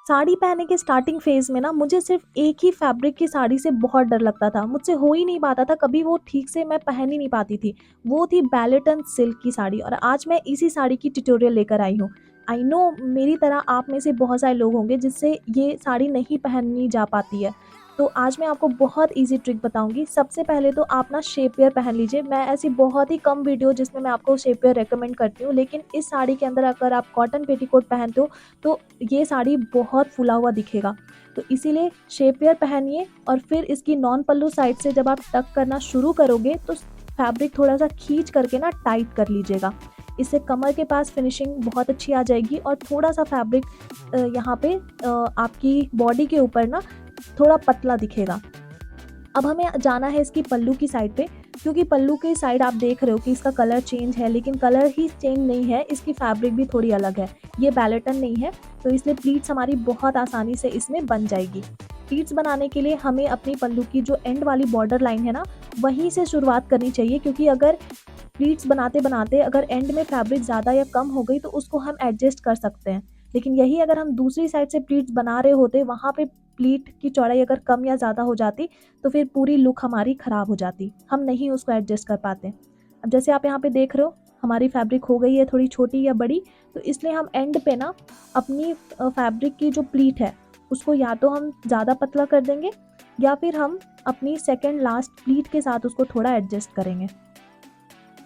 साड़ी पहनने के starting phase में ना मुझे सिर्फ़ एक ही फैब्रिक की साड़ी से बहुत डर लगता था। मुझसे हो ही नहीं पाता था, कभी वो ठीक से मैं पहन ही नहीं पाती थी। वो थी बेलेटन सिल्क की साड़ी और आज मैं इसी साड़ी की ट्यूटोरियल लेकर आई हूँ। आई नो मेरी तरह आप में से बहुत सारे लोग होंगे जिससे ये साड़ी नहीं पहनी जा पाती है। तो आज मैं आपको बहुत ईज़ी ट्रिक बताऊँगी। सबसे पहले तो आप ना शेप वेयर पहन लीजिए। मैं ऐसी बहुत ही कम वीडियो जिसमें मैं आपको शेप वेयर रिकमेंड करती हूँ, लेकिन इस साड़ी के अंदर अगर आप कॉटन पेटीकोट पहनते हो तो ये साड़ी बहुत फूला हुआ दिखेगा। तो इसीलिए शेप वेयर पहनिए और फिर इसकी नॉन पल्लू साइड से जब आप टक करना शुरू करोगे तो फैब्रिक थोड़ा-सा खींच करके ना टाइट कर लीजिएगा। इससे कमर के पास फिनिशिंग बहुत अच्छी आ जाएगी और थोड़ा-सा फैब्रिक यहाँ पे आपकी बॉडी के ऊपर ना थोड़ा पतला दिखेगा। अब हमें जाना है इसकी पल्लू की साइड पे, क्योंकि पल्लू की साइड आप देख रहे हो कि इसका कलर चेंज है, लेकिन कलर ही चेंज नहीं है, इसकी फैब्रिक भी थोड़ी अलग है। ये बेलेटन नहीं है, तो इसलिए प्लीट्स हमारी बहुत आसानी से इसमें बन जाएगी। प्लीट्स बनाने के लिए हमें अपनी पल्लू की जो एंड वाली बॉर्डर लाइन है ना, वहीं से शुरुआत करनी चाहिए, क्योंकि अगर प्लीट्स बनाते-बनाते अगर एंड में फैब्रिक ज़्यादा या कम हो गई तो उसको हम एडजस्ट कर सकते हैं। लेकिन यही अगर हम दूसरी साइड से प्लीट्स बना रहे होते, वहाँ पे प्लीट की चौड़ाई अगर कम या ज़्यादा हो जाती तो फिर पूरी लुक हमारी ख़राब हो जाती। हम नहीं उसको एडजस्ट कर पाते। अब जैसे आप यहाँ पे देख रहे हो हमारी फैब्रिक हो गई है थोड़ी छोटी या बड़ी, तो इसलिए हम एंड पे ना अपनी फैब्रिक की जो प्लीट है उसको या तो हम ज़्यादा पतला कर देंगे या फिर हम अपनी सेकंड लास्ट प्लीट के साथ उसको थोड़ा एडजस्ट करेंगे।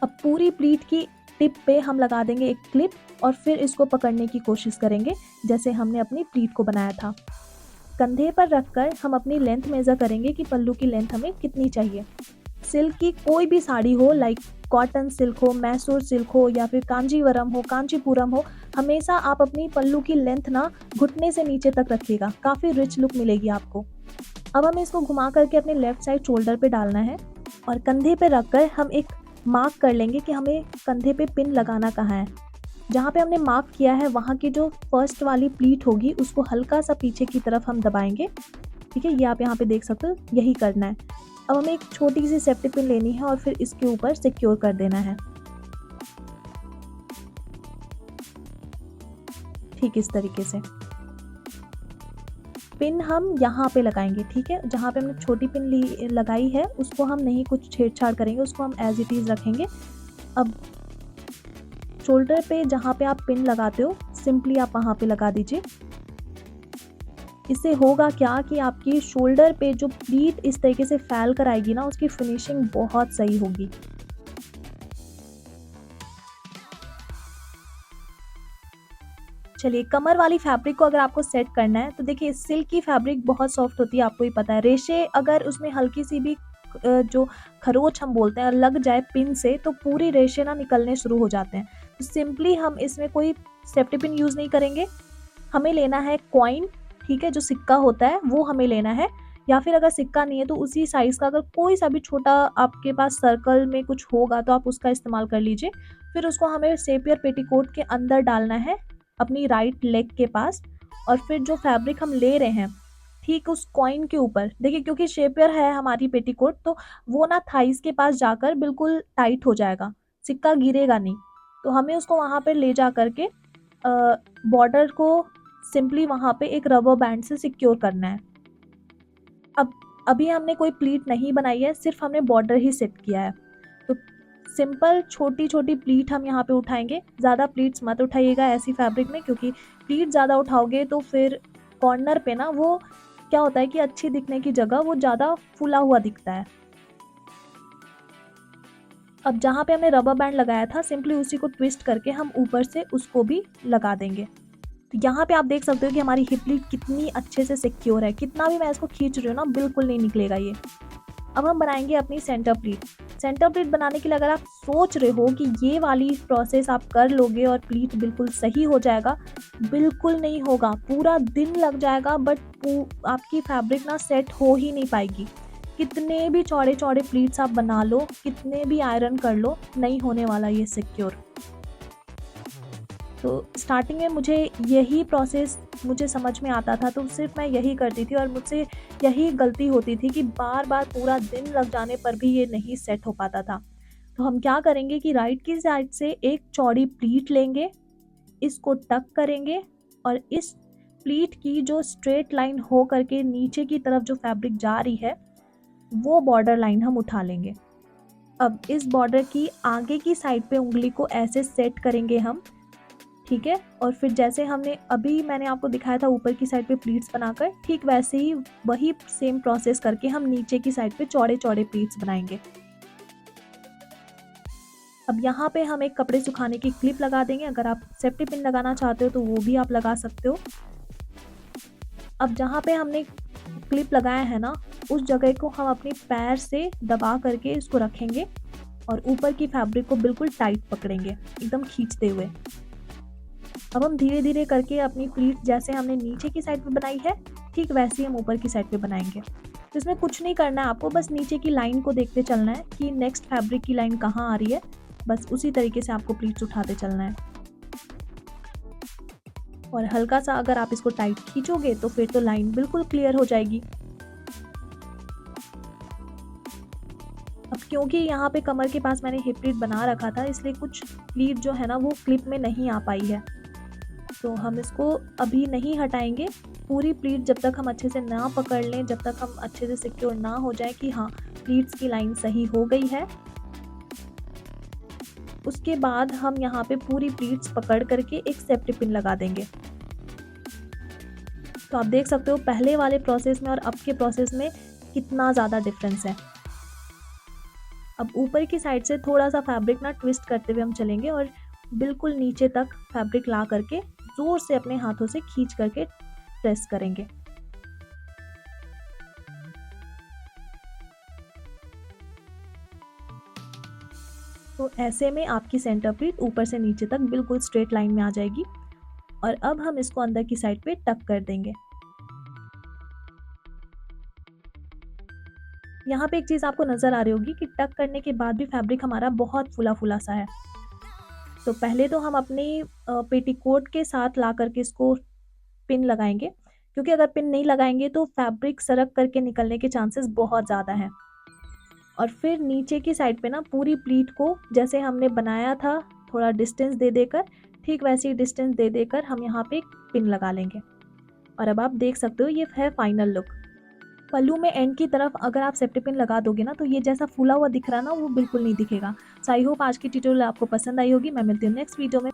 अब पूरी प्लीट की टिप पे हम लगा देंगे एक क्लिप और फिर इसको पकड़ने की कोशिश करेंगे जैसे हमने अपनी प्लीट को बनाया था। कंधे पर रखकर हम अपनी लेंथ मेज़र करेंगे कि पल्लू की लेंथ हमें कितनी चाहिए। सिल्क की कोई भी साड़ी हो, लाइक कॉटन सिल्क हो, मैसूर सिल्क हो या फिर कांजीवरम हो, कांचीपुरम हो, हमेशा आप अपनी पल्लू की लेंथ ना घुटने से नीचे तक रखिएगा, काफ़ी रिच लुक मिलेगी आपको। अब हमें इसको घुमा करके अपने लेफ्ट साइड शोल्डर पे डालना है और कंधे पे रखकर हम एक मार्क कर लेंगे कि हमें कंधे पे पिन लगाना कहाँ है। जहाँ पे हमने मार्क किया है वहाँ की जो फर्स्ट वाली प्लीट होगी उसको हल्का सा पीछे की तरफ हम दबाएंगे। ठीक है, ये आप यहाँ पे देख सकते हो, यही करना है। अब हमें एक छोटी सी सेफ्टी पिन लेनी है और फिर इसके ऊपर सिक्योर कर देना है, ठीक इस तरीके से। पिन हम यहाँ पे लगाएंगे, ठीक है, जहाँ पे हमने छोटी पिन लगाई है उसको हम नहीं कुछ छेड़छाड़ करेंगे, उसको हम एज इट इज़ रखेंगे। अब शोल्डर पे जहाँ पे आप पिन लगाते हो सिंपली आप वहाँ पे लगा दीजिए। इससे होगा क्या कि आपकी शोल्डर पे जो प्लीट इस तरीके से फैल कर आएगी ना, उसकी फिनिशिंग बहुत सही होगी। चलिए, कमर वाली फैब्रिक को अगर आपको सेट करना है तो देखिए सिल्क की फैब्रिक बहुत सॉफ्ट होती है, आपको ही पता है। रेशे अगर उसमें हल्की सी भी जो खरोच हम बोलते हैं लग जाए पिन से तो पूरी रेशे ना निकलने शुरू हो जाते हैं। तो सिंपली हम इसमें कोई सेफ्टी पिन यूज़ नहीं करेंगे। हमें लेना है कॉइन, ठीक है, जो सिक्का होता है वो हमें लेना है, या फिर अगर सिक्का नहीं है तो उसी साइज़ का अगर कोई सा भी छोटा आपके पास सर्कल में कुछ होगा तो आप उसका इस्तेमाल कर लीजिए। फिर उसको हमें शेपियर पेटीकोट के अंदर डालना है अपनी राइट लेग के पास, और फिर जो फैब्रिक हम ले रहे हैं ठीक उस कॉइन के ऊपर देखिए, क्योंकि शेपियर है हमारी पेटीकोट तो वो ना थाइस के पास जाकर बिल्कुल टाइट हो जाएगा, सिक्का गिरेगा नहीं। तो हमें उसको वहाँ पर ले जा करके बॉर्डर को सिंपली वहाँ पे एक रबर बैंड से सिक्योर करना है। अब अभी हमने कोई प्लीट नहीं बनाई है, सिर्फ हमने बॉर्डर ही सेट किया है। तो सिंपल छोटी-छोटी प्लीट हम यहाँ पे उठाएँगे, ज़्यादा प्लीट्स मत उठाइएगा ऐसी फैब्रिक में, क्योंकि प्लीट ज़्यादा उठाओगे तो फिर कॉर्नर पे ना वो क्या होता है कि अच्छी दिखने की जगह वो ज़्यादा फूला हुआ दिखता है। अब जहाँ पे हमने रबर बैंड लगाया था सिंपली उसी को ट्विस्ट करके हम ऊपर से उसको भी लगा देंगे। तो यहाँ पे आप देख सकते हो कि हमारी हिप प्लीट कितनी अच्छे से सिक्योर है, कितना भी मैं इसको खींच रही हूँ ना बिल्कुल नहीं निकलेगा ये। अब हम बनाएंगे अपनी सेंटर प्लीट। सेंटर प्लीट बनाने के लिए अगर आप सोच रहे हो कि ये वाली प्रोसेस आप कर लोगे और प्लीट बिल्कुल सही हो जाएगा, बिल्कुल नहीं होगा। पूरा दिन लग जाएगा बट आपकी फैब्रिक ना सेट हो ही नहीं पाएगी। कितने भी चौड़े चौड़े प्लीट्स आप बना लो, कितने भी आयरन कर लो, नहीं होने वाला ये सिक्योर। तो स्टार्टिंग में मुझे यही प्रोसेस मुझे समझ में आता था तो सिर्फ मैं यही करती थी और मुझसे यही गलती होती थी कि बार-बार पूरा दिन लग जाने पर भी ये नहीं सेट हो पाता था। तो हम क्या करेंगे कि राइट की साइड से एक चौड़ी प्लीट लेंगे, इसको टक करेंगे और इस प्लीट की जो स्ट्रेट लाइन हो करके नीचे की तरफ जो फैब्रिक जा रही है, वो बॉर्डर लाइन हम उठा लेंगे। अब इस बॉर्डर की आगे की साइड पे उंगली को ऐसे सेट करेंगे हम, ठीक है। और फिर जैसे मैंने आपको दिखाया था ऊपर की साइड पे प्लीट्स बनाकर, ठीक वैसे ही वही सेम प्रोसेस करके हम नीचे की साइड पे चौड़े चौड़े प्लीट्स बनाएंगे। अब यहाँ पे हम एक कपड़े सुखाने की क्लिप लगा देंगे। अगर आप सेफ्टी पिन लगाना चाहते हो तो वो भी आप लगा सकते हो। अब जहाँ पे हमने क्लिप लगाया है ना, उस जगह को हम अपने पैर से दबा करके इसको रखेंगे और ऊपर की फैब्रिक को बिल्कुल टाइट पकड़ेंगे, एकदम खींचते हुए। अब हम धीरे धीरे करके अपनी प्लीट जैसे हमने नीचे की साइड पे बनाई है, ठीक वैसे ही हम ऊपर की साइड पे बनाएंगे। तो इसमें कुछ नहीं करना है आपको, बस नीचे की लाइन को देखते चलना है कि नेक्स्ट फैब्रिक की लाइन कहाँ आ रही है, बस उसी तरीके से आपको प्लीट्स उठाते चलना है। और हल्का सा अगर आप इसको टाइट खींचोगे तो फिर तो लाइन बिल्कुल क्लियर हो जाएगी। अब क्योंकि यहाँ पे कमर के पास मैंने हिप प्लीट बना रखा था, इसलिए कुछ प्लीट जो है ना वो क्लिप में नहीं आ पाई है, तो हम इसको अभी नहीं हटाएंगे। पूरी प्लीट जब तक हम अच्छे से ना पकड़ लें, जब तक हम अच्छे से सिक्योर ना हो जाए कि हाँ प्लीट्स की लाइन सही हो गई है, उसके बाद हम यहाँ पे पूरी प्लीट्स पकड़ करके एक सेफ्टी पिन लगा देंगे। तो आप देख सकते हो पहले वाले प्रोसेस में और अब के प्रोसेस में कितना ज़्यादा डिफरेंस है। अब ऊपर की साइड से थोड़ा सा फैब्रिक ना ट्विस्ट करते हुए हम चलेंगे और बिल्कुल नीचे तक फैब्रिक ला करके जोर से अपने हाथों से खींच करके प्रेस करेंगे। तो ऐसे में आपकी सेंटर प्लीट ऊपर से नीचे तक बिल्कुल स्ट्रेट लाइन में आ जाएगी। और अब हम इसको अंदर की साइड पे टक कर देंगे। यहाँ पे एक चीज़ आपको नज़र आ रही होगी कि टक करने के बाद भी फैब्रिक हमारा बहुत फूला फूला सा है। तो पहले तो हम अपनी पेटीकोट के साथ ला करके इसको पिन लगाएंगे, क्योंकि अगर पिन नहीं लगाएंगे तो फैब्रिक सरक करके निकलने के चांसेस बहुत ज़्यादा हैं। और फिर नीचे की साइड पे ना पूरी प्लीट को जैसे हमने बनाया था थोड़ा डिस्टेंस दे देकर, ठीक वैसे ही डिस्टेंस दे देकर हम यहाँ पे एक पिन लगा लेंगे। और अब आप देख सकते हो ये है फाइनल लुक। पल्लू में एंड की तरफ अगर आप सेफ्टी पिन लगा दोगे ना तो ये जैसा फूला हुआ दिख रहा है ना वो बिल्कुल नहीं दिखेगा। सो आई होप आज की ट्यूटोरियल आपको पसंद आई होगी। मैं मिलती हूँ नेक्स्ट वीडियो में।